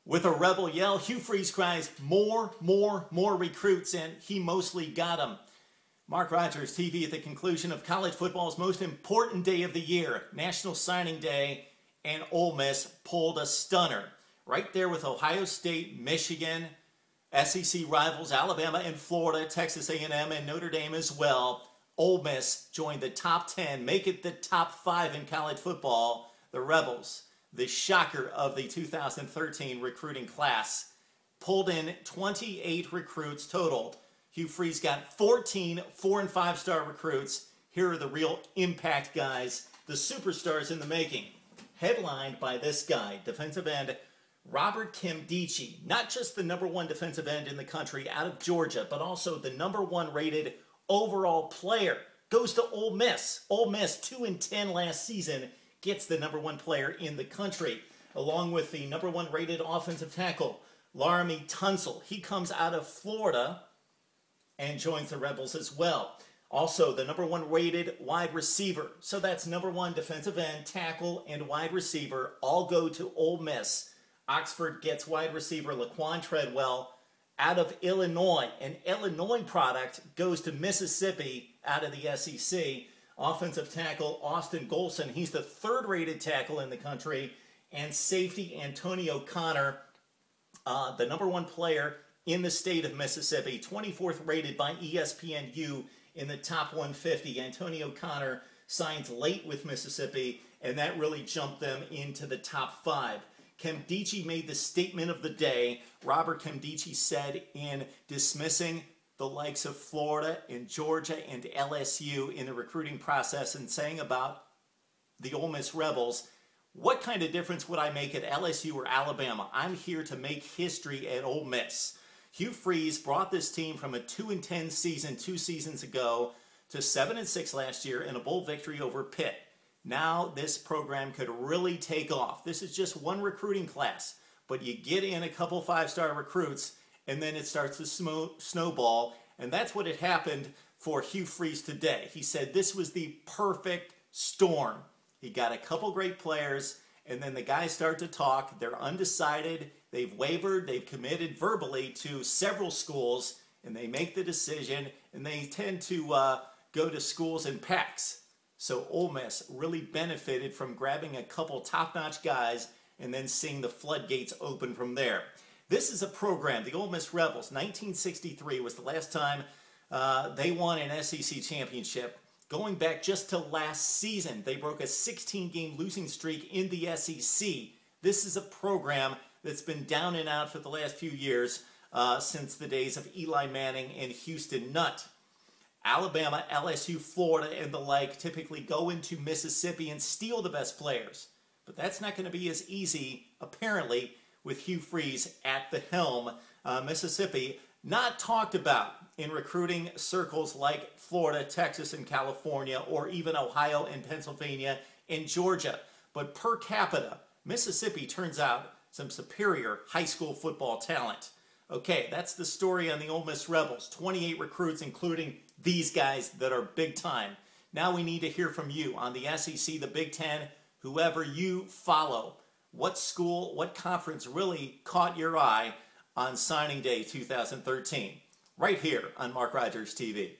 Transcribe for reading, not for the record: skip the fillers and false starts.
With a rebel yell, Hugh Freeze cries, more recruits, and he mostly got them. Mark Rogers TV at the conclusion of college football's most important day of the year, National Signing Day, and Ole Miss pulled a stunner. Right there with Ohio State, Michigan, SEC rivals Alabama and Florida, Texas A&M, and Notre Dame as well. Ole Miss joined the top 10, make it the top 5 in college football. The Rebels, the shocker of the 2013 recruiting class, pulled in 28 recruits total. Hugh Freeze got 14 4- and 5-star recruits. Here are the real impact guys, the superstars in the making. Headlined by this guy, defensive end Robert Nkemdiche, not just the #1 defensive end in the country out of Georgia, but also the #1 rated overall player. Goes to Ole Miss. Ole Miss, 2-10 last season, gets the #1 player in the country, along with the #1 rated offensive tackle, Laremy Tunsil. He comes out of Florida and joins the Rebels as well. Also, the #1 rated wide receiver. So that's #1 defensive end, tackle, and wide receiver all go to Ole Miss. Oxford gets wide receiver Laquon Treadwell out of Illinois. An Illinois product goes to Mississippi out of the SEC. Offensive tackle Austin Golson. He's the 3rd rated tackle in the country. And safety Antonio Connor, the #1 player in the state of Mississippi, 24th rated by ESPNU in the top 150. Antonio Connor signs late with Mississippi, and that really jumped them into the top 5. Nkemdiche made the statement of the day. Robert Nkemdiche said in dismissing the likes of Florida and Georgia and LSU in the recruiting process and saying about the Ole Miss Rebels, what kind of difference would I make at LSU or Alabama? I'm here to make history at Ole Miss. Hugh Freeze brought this team from a 2-10 season 2 seasons ago to 7-6 last year in a bowl victory over Pitt. Now this program could really take off. This is just one recruiting class, but you get in a couple 5-star recruits and then it starts to snowball, and that's what had happened for Hugh Freeze today. He said this was the perfect storm. He got a couple great players, and then the guys start to talk. They're undecided. They've wavered. They've committed verbally to several schools, and they make the decision, and they tend to go to schools in packs. So Ole Miss really benefited from grabbing a couple top-notch guys and then seeing the floodgates open from there. This is a program, the Ole Miss Rebels, 1963 was the last time they won an SEC championship. Going back just to last season, they broke a 16-game losing streak in the SEC. This is a program that's been down and out for the last few years since the days of Eli Manning and Houston Nutt. Alabama, LSU, Florida, and the like typically go into Mississippi and steal the best players. But that's not going to be as easy, apparently, with Hugh Freeze at the helm. Mississippi, not talked about in recruiting circles like Florida, Texas, and California, or even Ohio and Pennsylvania and Georgia. But per capita, Mississippi turns out some superior high school football talent. Okay, that's the story on the Ole Miss Rebels. 28 recruits, including these guys that are big time. Now we need to hear from you on the SEC, the Big Ten, whoever you follow. What school, what conference really caught your eye on signing day 2013? Right here on Mark Rogers TV.